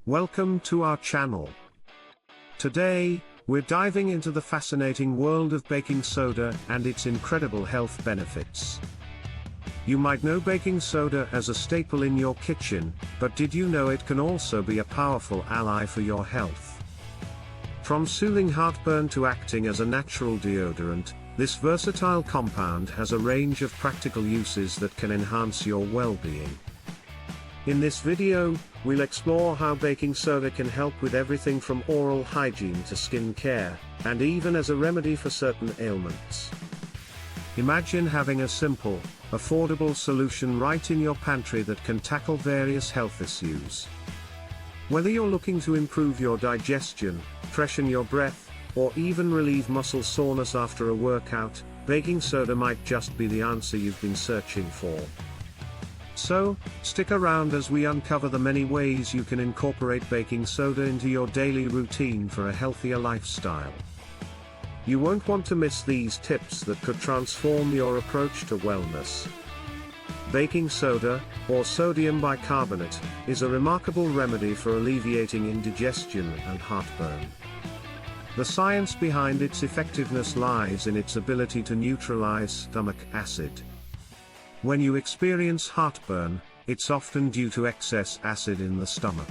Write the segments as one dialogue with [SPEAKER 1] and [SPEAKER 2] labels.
[SPEAKER 1] Welcome to our channel. Today, we're diving into the fascinating world of baking soda and its incredible health benefits. You might know baking soda as a staple in your kitchen, but did you know it can also be a powerful ally for your health? From soothing heartburn to acting as a natural deodorant, this versatile compound has a range of practical uses that can enhance your well-being. In this video, we'll explore how baking soda can help with everything from oral hygiene to skin care, and even as a remedy for certain ailments. Imagine having a simple, affordable solution right in your pantry that can tackle various health issues. Whether you're looking to improve your digestion, freshen your breath, or even relieve muscle soreness after a workout, baking soda might just be the answer you've been searching for. So, stick around as we uncover the many ways you can incorporate baking soda into your daily routine for a healthier lifestyle. You won't want to miss these tips that could transform your approach to wellness. Baking soda, or sodium bicarbonate, is a remarkable remedy for alleviating indigestion and heartburn. The science behind its effectiveness lies in its ability to neutralize stomach acid. When you experience heartburn, it's often due to excess acid in the stomach.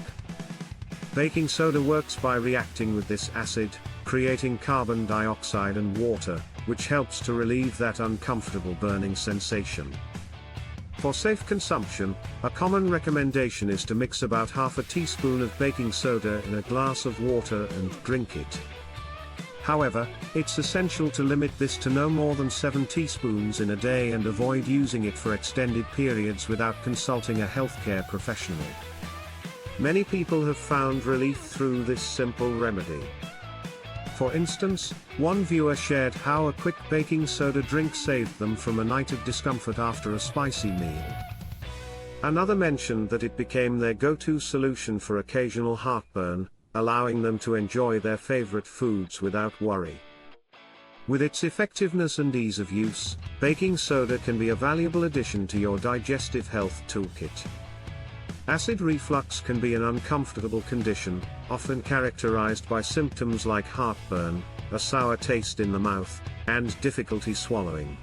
[SPEAKER 1] Baking soda works by reacting with this acid, creating carbon dioxide and water, which helps to relieve that uncomfortable burning sensation. For safe consumption, a common recommendation is to mix about half a teaspoon of baking soda in a glass of water and drink it. However, it's essential to limit this to no more than 7 teaspoons in a day and avoid using it for extended periods without consulting a healthcare professional. Many people have found relief through this simple remedy. For instance, one viewer shared how a quick baking soda drink saved them from a night of discomfort after a spicy meal. Another mentioned that it became their go-to solution for occasional heartburn, allowing them to enjoy their favorite foods without worry. With its effectiveness and ease of use, baking soda can be a valuable addition to your digestive health toolkit. Acid reflux can be an uncomfortable condition, often characterized by symptoms like heartburn, a sour taste in the mouth, and difficulty swallowing.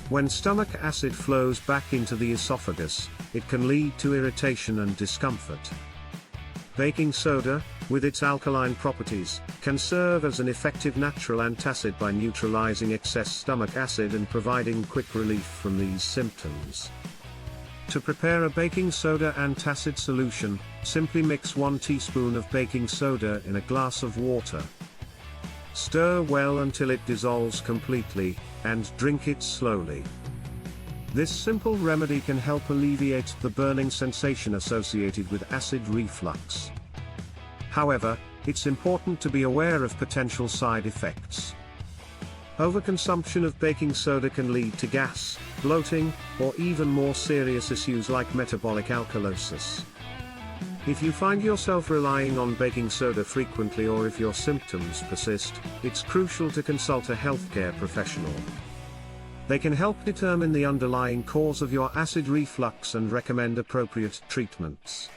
[SPEAKER 1] When stomach acid flows back into the esophagus, it can lead to irritation and discomfort. Baking soda, with its alkaline properties, can serve as an effective natural antacid by neutralizing excess stomach acid and providing quick relief from these symptoms. To prepare a baking soda antacid solution, simply mix 1 teaspoon of baking soda in a glass of water. Stir well until it dissolves completely, and drink it slowly. This simple remedy can help alleviate the burning sensation associated with acid reflux. However, it's important to be aware of potential side effects. Overconsumption of baking soda can lead to gas, bloating, or even more serious issues like metabolic alkalosis. If you find yourself relying on baking soda frequently or if your symptoms persist, it's crucial to consult a healthcare professional. They can help determine the underlying cause of your acid reflux and recommend appropriate treatments.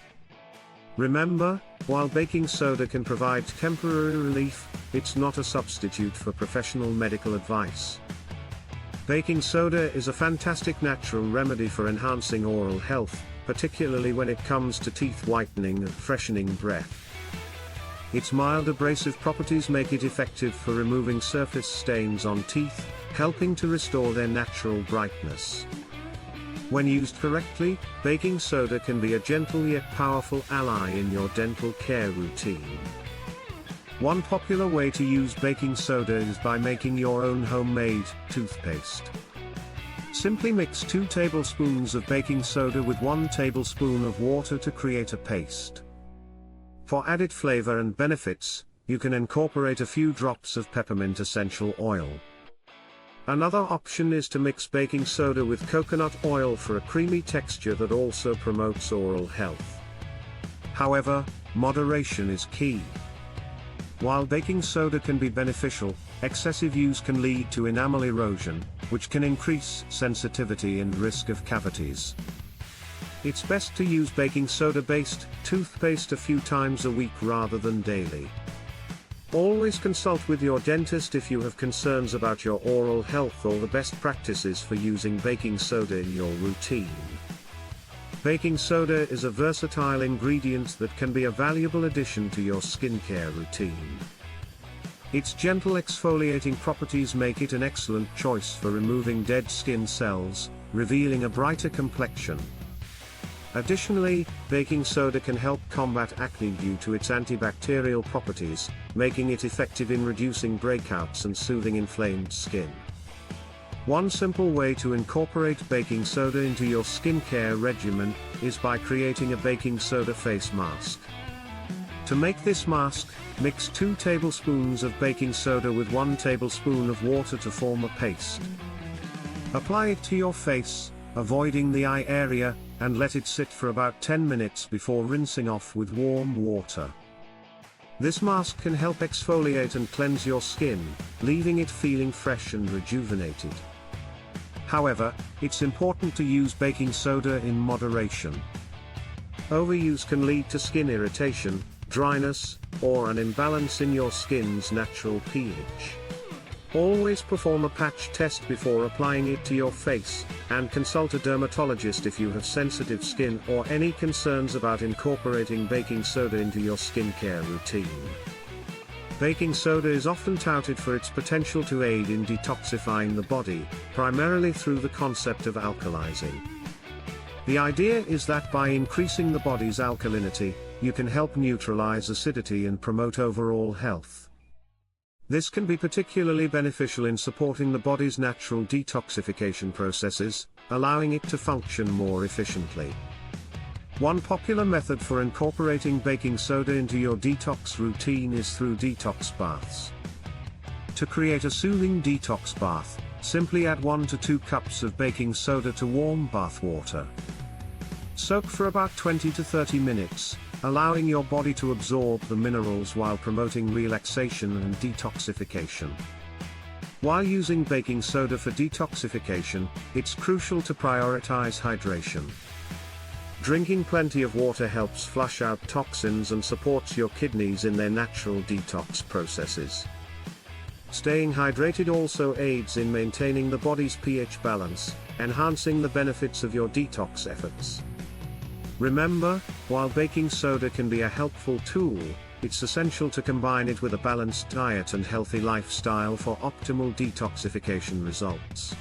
[SPEAKER 1] Remember, while baking soda can provide temporary relief, it's not a substitute for professional medical advice. Baking soda is a fantastic natural remedy for enhancing oral health, particularly when it comes to teeth whitening and freshening breath. Its mild abrasive properties make it effective for removing surface stains on teeth, helping to restore their natural brightness. When used correctly, baking soda can be a gentle yet powerful ally in your dental care routine. One popular way to use baking soda is by making your own homemade toothpaste. Simply mix 2 tablespoons of baking soda with 1 tablespoon of water to create a paste. For added flavor and benefits, you can incorporate a few drops of peppermint essential oil. Another option is to mix baking soda with coconut oil for a creamy texture that also promotes oral health. However, moderation is key. While baking soda can be beneficial, excessive use can lead to enamel erosion, which can increase sensitivity and risk of cavities. It's best to use baking soda-based toothpaste a few times a week rather than daily. Always consult with your dentist if you have concerns about your oral health or the best practices for using baking soda in your routine. Baking soda is a versatile ingredient that can be a valuable addition to your skincare routine. Its gentle exfoliating properties make it an excellent choice for removing dead skin cells, revealing a brighter complexion. Additionally, baking soda can help combat acne due to its antibacterial properties, making it effective in reducing breakouts and soothing inflamed skin. One simple way to incorporate baking soda into your skincare regimen is by creating a baking soda face mask. To make this mask, mix 2 tablespoons of baking soda with 1 tablespoon of water to form a paste. Apply it to your face, avoiding the eye area, and let it sit for about 10 minutes before rinsing off with warm water. This mask can help exfoliate and cleanse your skin, leaving it feeling fresh and rejuvenated. However, it's important to use baking soda in moderation. Overuse can lead to skin irritation, dryness, or an imbalance in your skin's natural pH. Always perform a patch test before applying it to your face, and consult a dermatologist if you have sensitive skin or any concerns about incorporating baking soda into your skincare routine. Baking soda is often touted for its potential to aid in detoxifying the body, primarily through the concept of alkalizing. The idea is that by increasing the body's alkalinity, you can help neutralize acidity and promote overall health. This can be particularly beneficial in supporting the body's natural detoxification processes, allowing it to function more efficiently. One popular method for incorporating baking soda into your detox routine is through detox baths. To create a soothing detox bath, simply add 1 to 2 cups of baking soda to warm bath water. Soak for about 20 to 30 minutes, allowing your body to absorb the minerals while promoting relaxation and detoxification. While using baking soda for detoxification, it's crucial to prioritize hydration. Drinking plenty of water helps flush out toxins and supports your kidneys in their natural detox processes. Staying hydrated also aids in maintaining the body's pH balance, enhancing the benefits of your detox efforts. Remember, while baking soda can be a helpful tool, it's essential to combine it with a balanced diet and healthy lifestyle for optimal detoxification results.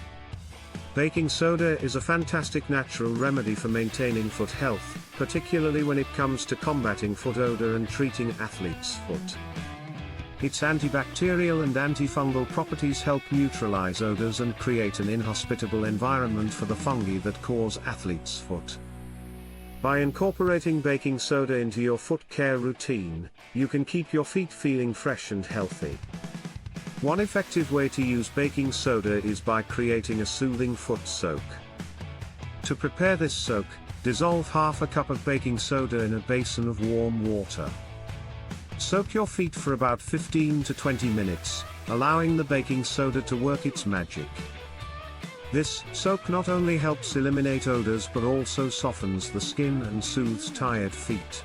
[SPEAKER 1] Baking soda is a fantastic natural remedy for maintaining foot health, particularly when it comes to combating foot odor and treating athlete's foot. Its antibacterial and antifungal properties help neutralize odors and create an inhospitable environment for the fungi that cause athlete's foot. By incorporating baking soda into your foot care routine, you can keep your feet feeling fresh and healthy. One effective way to use baking soda is by creating a soothing foot soak. To prepare this soak, dissolve half a cup of baking soda in a basin of warm water. Soak your feet for about 15 to 20 minutes, allowing the baking soda to work its magic. This soak not only helps eliminate odors but also softens the skin and soothes tired feet.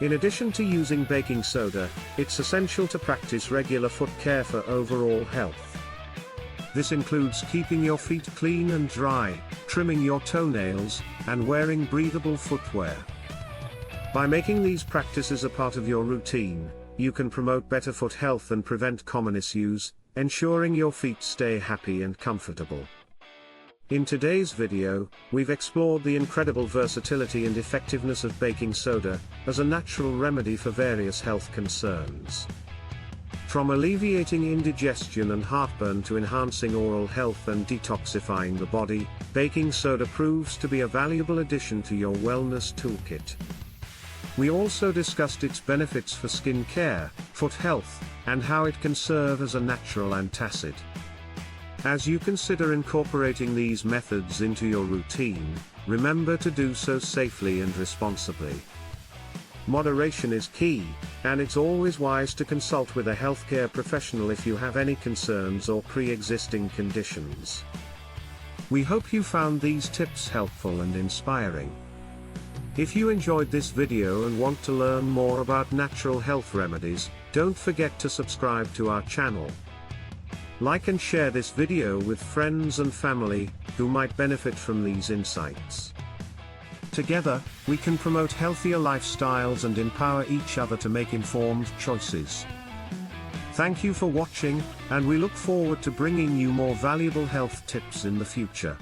[SPEAKER 1] In addition to using baking soda, it's essential to practice regular foot care for overall health. This includes keeping your feet clean and dry, trimming your toenails, and wearing breathable footwear. By making these practices a part of your routine, you can promote better foot health and prevent common issues, ensuring your feet stay happy and comfortable. In today's video, we've explored the incredible versatility and effectiveness of baking soda as a natural remedy for various health concerns. From alleviating indigestion and heartburn to enhancing oral health and detoxifying the body, baking soda proves to be a valuable addition to your wellness toolkit. We also discussed its benefits for skin care, foot health, and how it can serve as a natural antacid. As you consider incorporating these methods into your routine, remember to do so safely and responsibly. Moderation is key, and it's always wise to consult with a healthcare professional if you have any concerns or pre-existing conditions. We hope you found these tips helpful and inspiring. If you enjoyed this video and want to learn more about natural health remedies, don't forget to subscribe to our channel. Like and share this video with friends and family who might benefit from these insights. Together, we can promote healthier lifestyles and empower each other to make informed choices. Thank you for watching, and we look forward to bringing you more valuable health tips in the future.